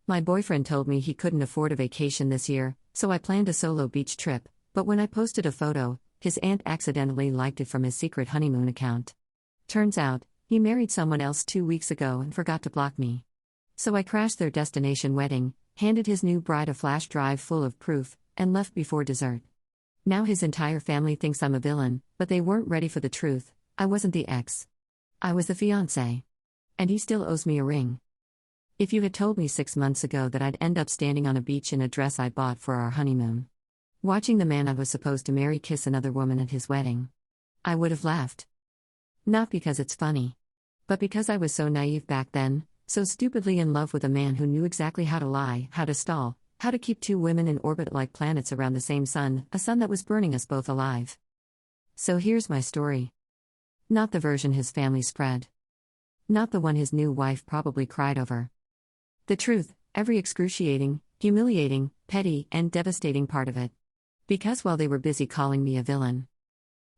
My boyfriend told me he couldn't afford a vacation this year, so I planned a solo beach trip, but when I posted a photo, his aunt accidentally liked it from his secret honeymoon account. Turns out, he married someone else 2 weeks ago and forgot to block me. So I crashed their destination wedding, handed his new bride a flash drive full of proof, and left before dessert. Now his entire family thinks I'm a villain, but they weren't ready for the truth. I wasn't the ex. I was the fiancée. And he still owes me a ring. If you had told me 6 months ago that I'd end up standing on a beach in a dress I bought for our honeymoon, watching the man I was supposed to marry kiss another woman at his wedding, I would have laughed. Not because it's funny, but because I was so naive back then, so stupidly in love with a man who knew exactly how to lie, how to stall, how to keep two women in orbit like planets around the same sun, a sun that was burning us both alive. So here's my story. Not the version his family spread. Not the one his new wife probably cried over. The truth, every excruciating, humiliating, petty, and devastating part of it. Because while they were busy calling me a villain,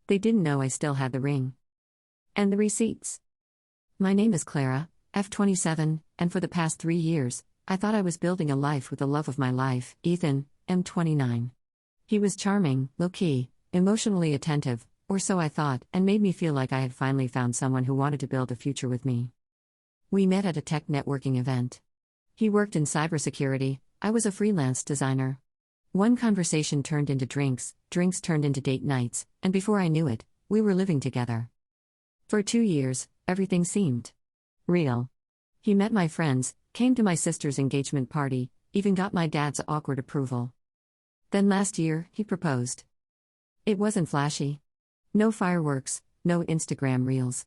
they didn't know I still had the ring. And the receipts. My name is Clara, F27, and for the past 3 years, I thought I was building a life with the love of my life, Ethan, M29. He was charming, low-key, emotionally attentive, or so I thought, and made me feel like I had finally found someone who wanted to build a future with me. We met at a tech networking event. He worked in cybersecurity, I was a freelance designer. One conversation turned into drinks turned into date nights, and before I knew it, we were living together. For 2 years, everything seemed real. He met my friends, came to my sister's engagement party, even got my dad's awkward approval. Then last year, he proposed. It wasn't flashy. No fireworks, no Instagram reels.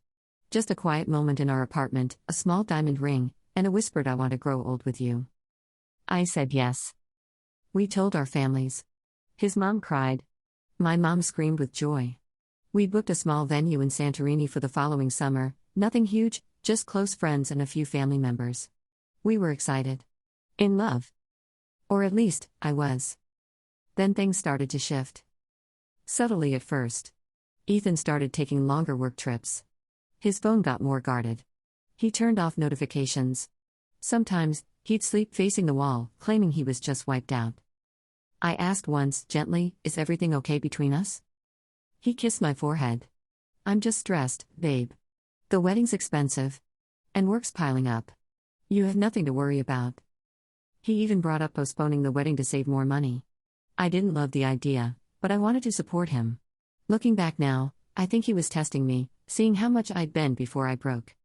Just a quiet moment in our apartment, a small diamond ring, and a whispered "I want to grow old with you." I said yes. We told our families. His mom cried. My mom screamed with joy. We booked a small venue in Santorini for the following summer, nothing huge, just close friends and a few family members. We were excited. In love. Or at least, I was. Then things started to shift. Subtly at first. Ethan started taking longer work trips. His phone got more guarded. He turned off notifications. Sometimes, he'd sleep facing the wall, claiming he was just wiped out. I asked once, gently, "Is everything okay between us?" He kissed my forehead. "I'm just stressed, babe. The wedding's expensive. And work's piling up. You have nothing to worry about." He even brought up postponing the wedding to save more money. I didn't love the idea, but I wanted to support him. Looking back now, I think he was testing me, seeing how much I'd been before I broke.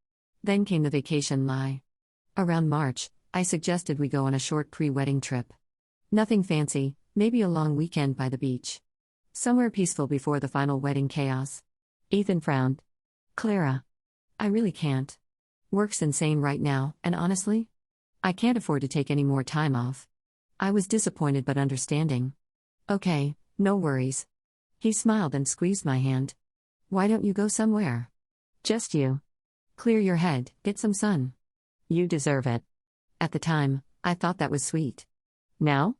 Then came the vacation lie. Around March, I suggested we go on a short pre-wedding trip. Nothing fancy, maybe a long weekend by the beach. Somewhere peaceful before the final wedding chaos. Ethan frowned. "Clara, I really can't. Work's insane right now, and honestly, I can't afford to take any more time off." I was disappointed but understanding. "Okay, no worries." He smiled and squeezed my hand. "Why don't you go somewhere? Just you. Clear your head, get some sun. You deserve it." At the time, I thought that was sweet. Now?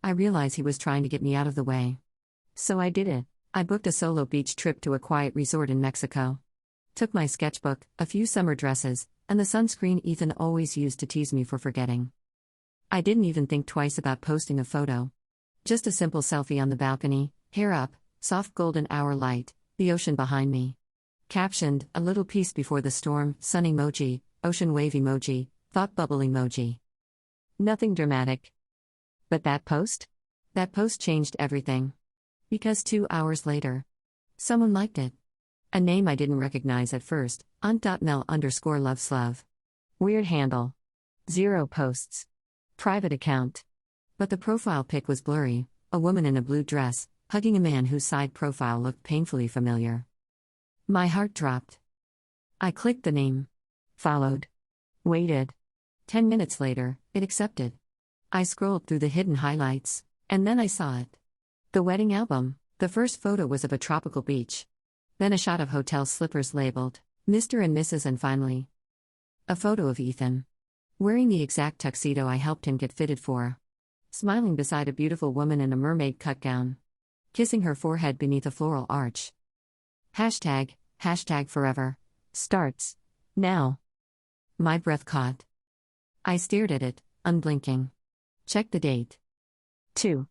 I realize he was trying to get me out of the way. So I did it. I booked a solo beach trip to a quiet resort in Mexico. Took my sketchbook, a few summer dresses, and the sunscreen Ethan always used to tease me for forgetting. I didn't even think twice about posting a photo. Just a simple selfie on the balcony, hair up, soft golden hour light, the ocean behind me. Captioned, "A little peace before the storm," sun emoji, ocean wave emoji, thought bubble emoji. Nothing dramatic. But that post? That post changed everything. Because 2 hours later, someone liked it. A name I didn't recognize at first, aunt.mel_loveslove. Weird handle. 0 posts. Private account. But the profile pic was blurry, a woman in a blue dress, hugging a man whose side profile looked painfully familiar. My heart dropped. I clicked the name. Followed. Waited. 10 minutes later, it accepted. I scrolled through the hidden highlights, and then I saw it. The wedding album. The first photo was of a tropical beach. Then a shot of hotel slippers labeled Mr. and Mrs. and finally, a photo of Ethan. Wearing the exact tuxedo I helped him get fitted for. Smiling beside a beautiful woman in a mermaid cut gown. Kissing her forehead beneath a floral arch. Hashtag forever. Starts. Now. My breath caught. I stared at it, unblinking. Check the date. 2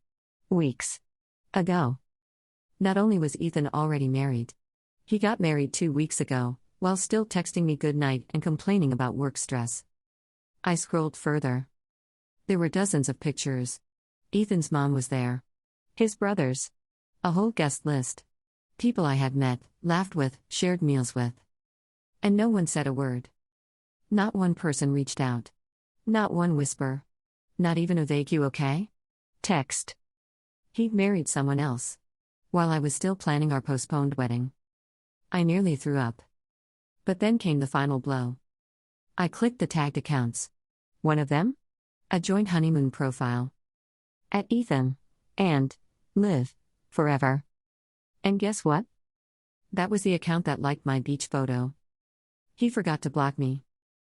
weeks ago. Not only was Ethan already married, he got married 2 weeks ago, while still texting me goodnight and complaining about work stress. I scrolled further. There were dozens of pictures. Ethan's mom was there. His brothers. A whole guest list. People I had met, laughed with, shared meals with. And no one said a word. Not one person reached out. Not one whisper. Not even a vague "you okay?" text. He'd married someone else. While I was still planning our postponed wedding. I nearly threw up. But then came the final blow. I clicked the tagged accounts. One of them? A joint honeymoon profile. At Ethan. And Live. Forever. And guess what? That was the account that liked my beach photo. He forgot to block me.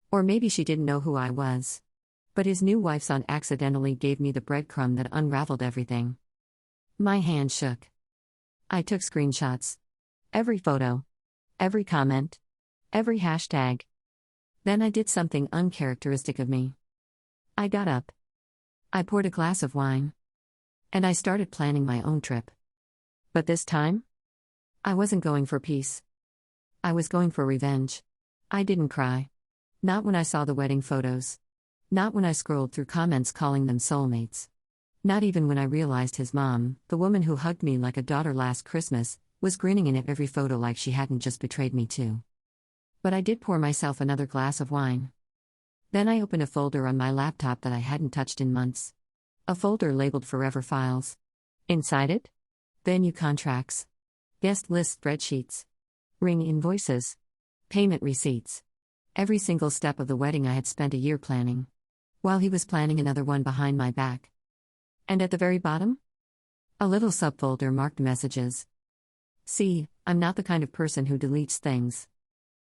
Or maybe she didn't know who I was. But his new wife's aunt accidentally gave me the breadcrumb that unraveled everything. My hand shook. I took screenshots. Every photo. Every comment. Every hashtag. Then I did something uncharacteristic of me. I got up. I poured a glass of wine. And I started planning my own trip. But this time? I wasn't going for peace. I was going for revenge. I didn't cry. Not when I saw the wedding photos. Not when I scrolled through comments calling them soulmates. Not even when I realized his mom, the woman who hugged me like a daughter last Christmas, was grinning in every photo like she hadn't just betrayed me too. But I did pour myself another glass of wine. Then I opened a folder on my laptop that I hadn't touched in months. A folder labeled Forever Files. Inside it? Venue contracts. Guest list spreadsheets. Ring invoices. Payment receipts. Every single step of the wedding I had spent a year planning. While he was planning another one behind my back. And at the very bottom? A little subfolder marked messages. See, I'm not the kind of person who deletes things.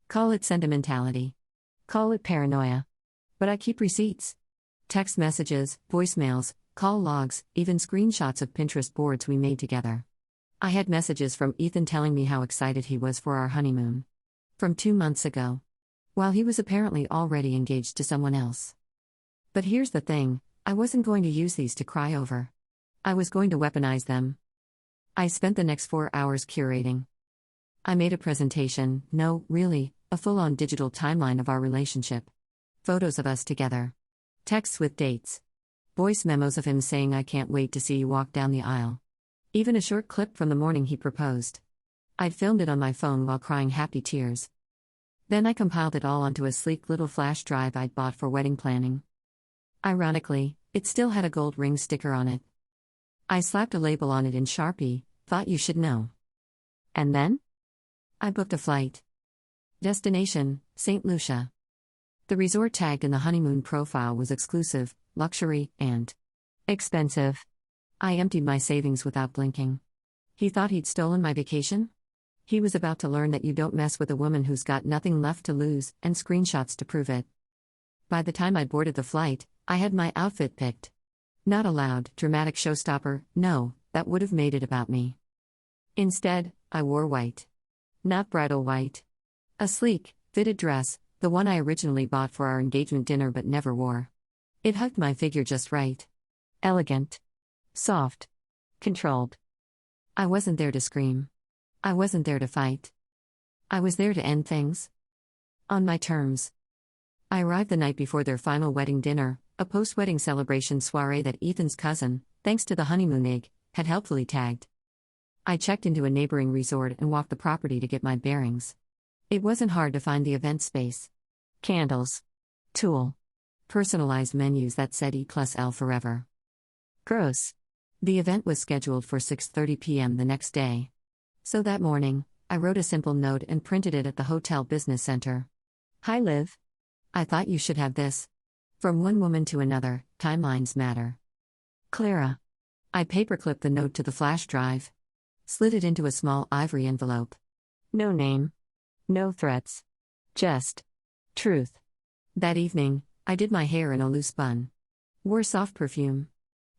Call it sentimentality. Call it paranoia. But I keep receipts. Text messages, voicemails, call logs, even screenshots of Pinterest boards we made together. I had messages from Ethan telling me how excited he was for our honeymoon. From 2 months ago. While he was apparently already engaged to someone else. But here's the thing, I wasn't going to use these to cry over. I was going to weaponize them. I spent the next 4 hours curating. I made a presentation, no, really, a full-on digital timeline of our relationship. Photos of us together. Texts with dates. Voice memos of him saying "I can't wait to see you walk down the aisle." Even a short clip from the morning he proposed. I'd filmed it on my phone while crying happy tears. Then I compiled it all onto a sleek little flash drive I'd bought for wedding planning. Ironically, it still had a gold ring sticker on it. I slapped a label on it in Sharpie, "Thought you should know." And then? I booked a flight. Destination, St. Lucia. The resort tagged in the honeymoon profile was exclusive, luxury, and expensive. I emptied my savings without blinking. He thought he'd stolen my vacation? He was about to learn that you don't mess with a woman who's got nothing left to lose, and screenshots to prove it. By the time I boarded the flight, I had my outfit picked. Not a loud, dramatic showstopper, no, that would have made it about me. Instead, I wore white. Not bridal white. A sleek, fitted dress, the one I originally bought for our engagement dinner but never wore. It hugged my figure just right. Elegant. Soft. Controlled. I wasn't there to scream. I wasn't there to fight. I was there to end things. On my terms. I arrived the night before their final wedding dinner, a post-wedding celebration soiree that Ethan's cousin, thanks to the honeymoon egg, had helpfully tagged. I checked into a neighboring resort and walked the property to get my bearings. It wasn't hard to find the event space. Candles. Tulle. Personalized menus that said E+L forever. Gross. The event was scheduled for 6:30 p.m. the next day. So that morning, I wrote a simple note and printed it at the hotel business center. "Hi Liv. I thought you should have this. From one woman to another, timelines matter. Clara." I paperclipped the note to the flash drive. Slid it into a small ivory envelope. No name. No threats. Just truth. That evening, I did my hair in a loose bun. Wore soft perfume.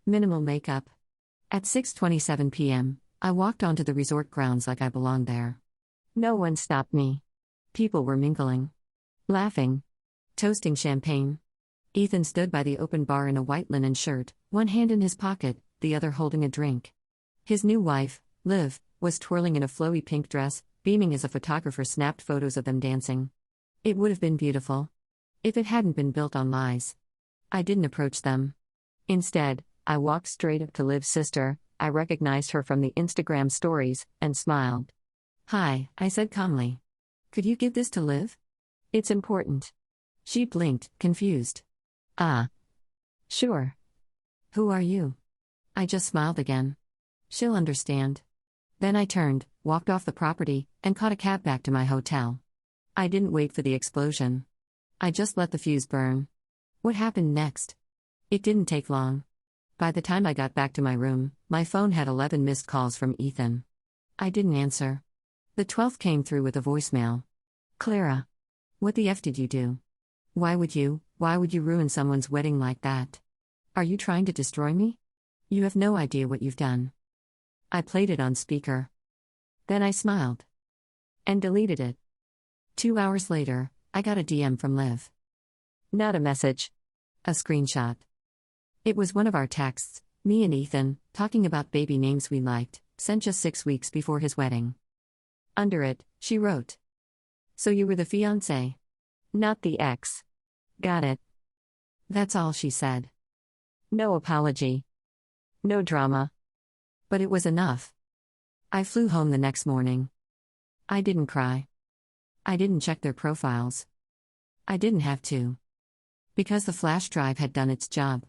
Minimal makeup. At 6:27 p.m., I walked onto the resort grounds like I belonged there. No one stopped me. People were mingling. Laughing. Toasting champagne. Ethan stood by the open bar in a white linen shirt, one hand in his pocket, the other holding a drink. His new wife, Liv, was twirling in a flowy pink dress, beaming as a photographer snapped photos of them dancing. It would have been beautiful if it hadn't been built on lies. I didn't approach them. Instead, I walked straight up to Liv's sister. I recognized her from the Instagram stories, and smiled. "Hi," I said calmly. "Could you give this to Liv? It's important." She blinked, confused. "Ah. Sure. Who are you?" I just smiled again. "She'll understand." Then I turned, walked off the property, and caught a cab back to my hotel. I didn't wait for the explosion. I just let the fuse burn. What happened next? It didn't take long. By the time I got back to my room, my phone had 11 missed calls from Ethan. I didn't answer. The 12th came through with a voicemail. "Clara. What the F did you do? Why would you ruin someone's wedding like that? Are you trying to destroy me? You have no idea what you've done." I played it on speaker. Then I smiled. And deleted it. 2 hours later, I got a DM from Liv. Not a message. A screenshot. It was one of our texts, me and Ethan, talking about baby names we liked, sent just 6 weeks before his wedding. Under it, she wrote, "So you were the fiancé? Not the ex. Got it." That's all she said. No apology. No drama. But it was enough. I flew home the next morning. I didn't cry. I didn't check their profiles. I didn't have to. Because the flash drive had done its job.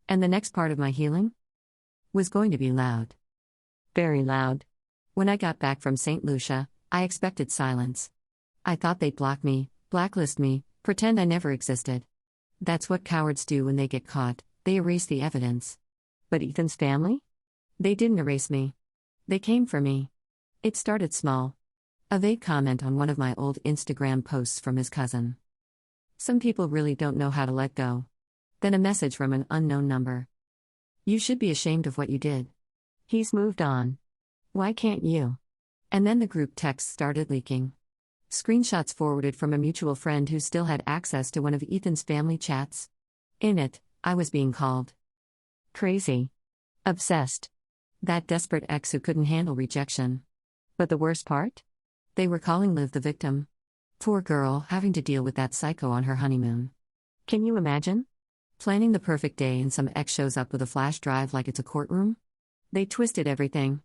And the next part of my healing was going to be loud. Very loud. When I got back from St. Lucia, I expected silence. I thought they'd block me, blacklist me, pretend I never existed. That's what cowards do when they get caught, they erase the evidence. But Ethan's family? They didn't erase me. They came for me. It started small. A vague comment on one of my old Instagram posts from his cousin. Some people really don't know how to let go. Then a message from an unknown number. "You should be ashamed of what you did. He's moved on. Why can't you?" And then the group text started leaking. Screenshots forwarded from a mutual friend who still had access to one of Ethan's family chats. In it, I was being called crazy. Obsessed. That desperate ex who couldn't handle rejection. But the worst part? They were calling Liv the victim. Poor girl, having to deal with that psycho on her honeymoon. Can you imagine? Planning the perfect day and some ex shows up with a flash drive like it's a courtroom? They twisted everything.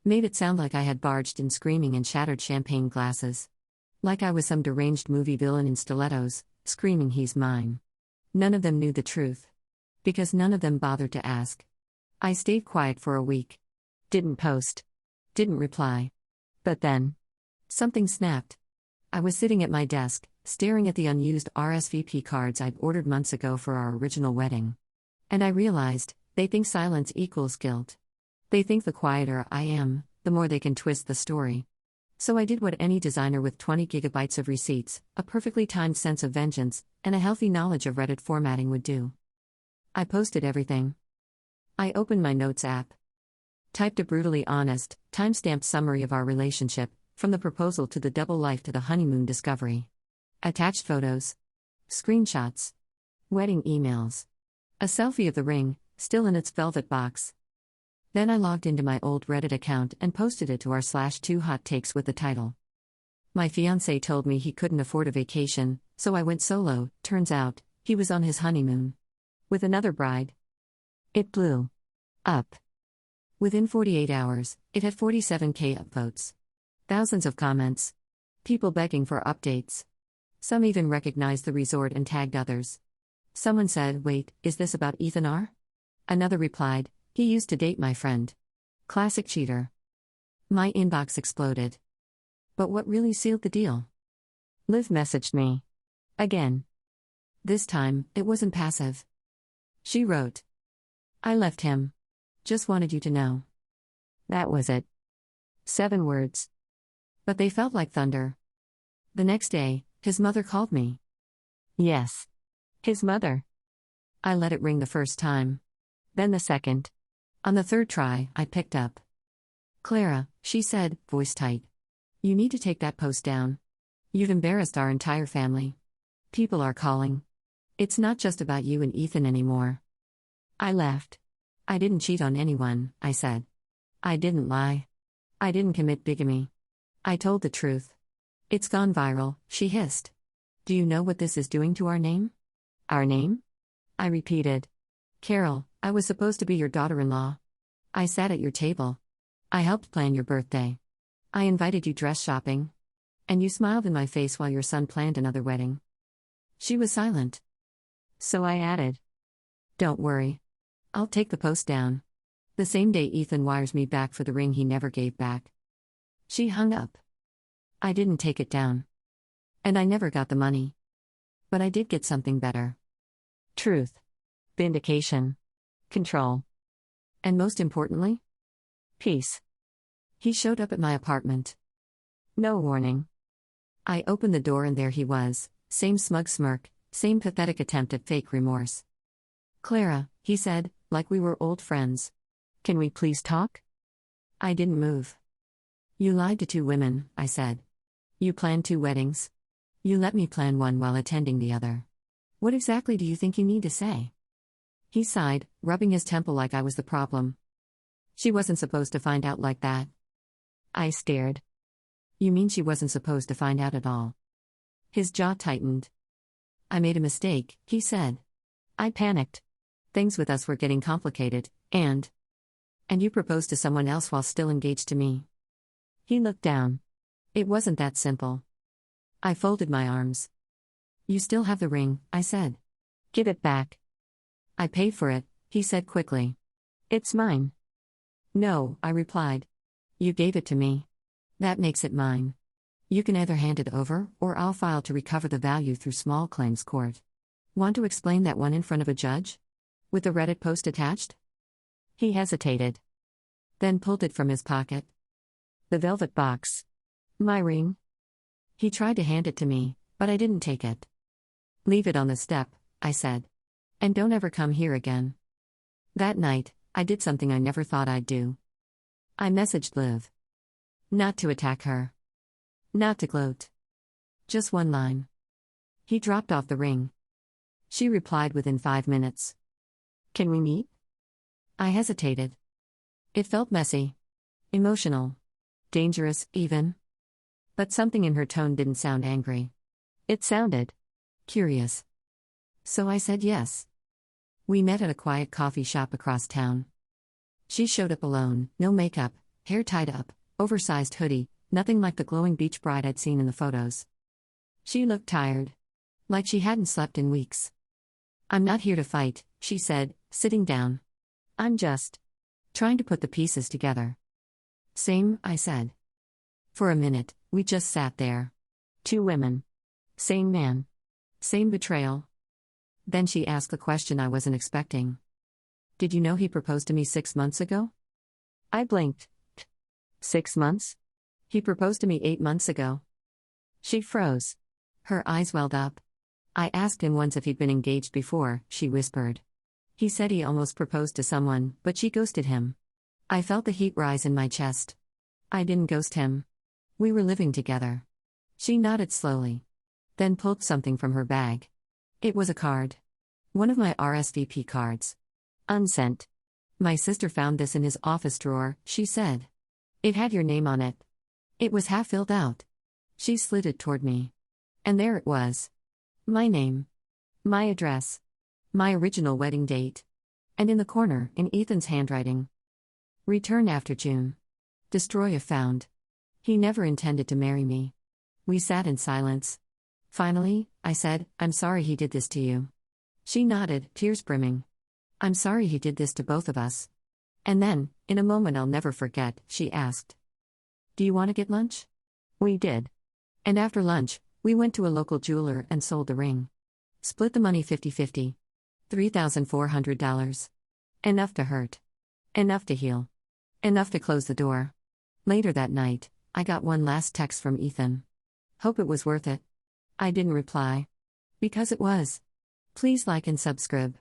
Made it sound like I had barged in screaming and shattered champagne glasses. Like I was some deranged movie villain in stilettos, screaming he's mine. None of them knew the truth. Because none of them bothered to ask. I stayed quiet for a week. Didn't post. Didn't reply. But then, something snapped. I was sitting at my desk, staring at the unused RSVP cards I'd ordered months ago for our original wedding. And I realized, they think silence equals guilt. They think the quieter I am, the more they can twist the story. So I did what any designer with 20 gigabytes of receipts, a perfectly timed sense of vengeance, and a healthy knowledge of Reddit formatting would do. I posted everything. I opened my notes app. Typed a brutally honest, time-stamped summary of our relationship, from the proposal to the double life to the honeymoon discovery. Attached photos. Screenshots. Wedding emails. A selfie of the ring, still in its velvet box. Then I logged into my old Reddit account and posted it to r/2 hot takes with the title. My fiancé told me he couldn't afford a vacation, so I went solo. Turns out, he was on his honeymoon. With another bride. It blew up. Within 48 hours, it had 47K upvotes. Thousands of comments. People begging for updates. Some even recognized the resort and tagged others. Someone said, "Wait, is this about Ethan R?" Another replied, "He used to date my friend." Classic cheater. My inbox exploded. But what really sealed the deal? Liv messaged me. Again. This time, it wasn't passive. She wrote, "I left him. Just wanted you to know." That was it. 7 words. But they felt like thunder. The next day, his mother called me. Yes. His mother. I let it ring the first time. Then the second. On the third try, I picked up. "Clara," she said, voice tight. "You need to take that post down. You've embarrassed our entire family. People are calling. It's not just about you and Ethan anymore. I laughed. I didn't cheat on anyone, I said. I didn't lie. I didn't commit bigamy. I told the truth. It's gone viral, she hissed. Do you know what this is doing to our name? Our name? I repeated. Carol, I was supposed to be your daughter-in-law. I sat at your table. I helped plan your birthday. I invited you dress shopping. And you smiled in my face while your son planned another wedding. She was silent. So I added. Don't worry. I'll take the post down. The same day Ethan wires me back for the ring he never gave back. She hung up. I didn't take it down. And I never got the money. But I did get something better. Truth. Vindication. Control. And most importantly? Peace. He showed up at my apartment. No warning. I opened the door and there he was, same smug smirk, same pathetic attempt at fake remorse. Clara, he said, like we were old friends. Can we please talk? I didn't move. You lied to 2 women, I said. You planned 2 weddings. You let me plan one while attending the other. What exactly do you think you need to say? He sighed, rubbing his temple like I was the problem. She wasn't supposed to find out like that. I stared. You mean she wasn't supposed to find out at all? His jaw tightened. I made a mistake, he said. I panicked. Things with us were getting complicated, and you proposed to someone else while still engaged to me. He looked down. It wasn't that simple. I folded my arms. You still have the ring, I said. Give it back. I paid for it, he said quickly. It's mine. No, I replied. You gave it to me. That makes it mine. You can either hand it over, or I'll file to recover the value through small claims court. Want to explain that one in front of a judge? With the Reddit post attached? He hesitated. Then pulled it from his pocket. The velvet box. My ring. He tried to hand it to me, but I didn't take it. Leave it on the step, I said. And don't ever come here again. That night, I did something I never thought I'd do. I messaged Liv. Not to attack her. Not to gloat. Just one line. He dropped off the ring. She replied within 5 minutes. Can we meet? I hesitated. It felt messy. Emotional. Dangerous, even. But something in her tone didn't sound angry. It sounded curious. So I said yes. We met at a quiet coffee shop across town. She showed up alone, no makeup, hair tied up, oversized hoodie, nothing like the glowing beach bride I'd seen in the photos. She looked tired. Like she hadn't slept in weeks. I'm not here to fight, she said, sitting down. I'm just trying to put the pieces together. Same, I said. For a minute, we just sat there. 2 women. Same man. Same betrayal. Then she asked the question I wasn't expecting. Did you know he proposed to me 6 months ago? I blinked. 6 months? He proposed to me 8 months ago. She froze. Her eyes welled up. I asked him once if he'd been engaged before, she whispered. He said he almost proposed to someone, but she ghosted him. I felt the heat rise in my chest. I didn't ghost him. We were living together. She nodded slowly. Then pulled something from her bag. It was a card. One of my RSVP cards. Unsent. My sister found this in his office drawer, she said. It had your name on it. It was half filled out. She slid it toward me. And there it was. My name. My address. My original wedding date. And in the corner, in Ethan's handwriting. Return after June. Destroy if found. He never intended to marry me. We sat in silence. Finally, I said, I'm sorry he did this to you. She nodded, tears brimming. I'm sorry he did this to both of us. And then, in a moment I'll never forget, she asked. Do you want to get lunch? We did. And after lunch, we went to a local jeweler and sold the ring. Split the money 50-50. $3,400. Enough to hurt. Enough to heal. Enough to close the door. Later that night, I got one last text from Ethan. Hope it was worth it. I didn't reply. Because it was. Please like and subscribe.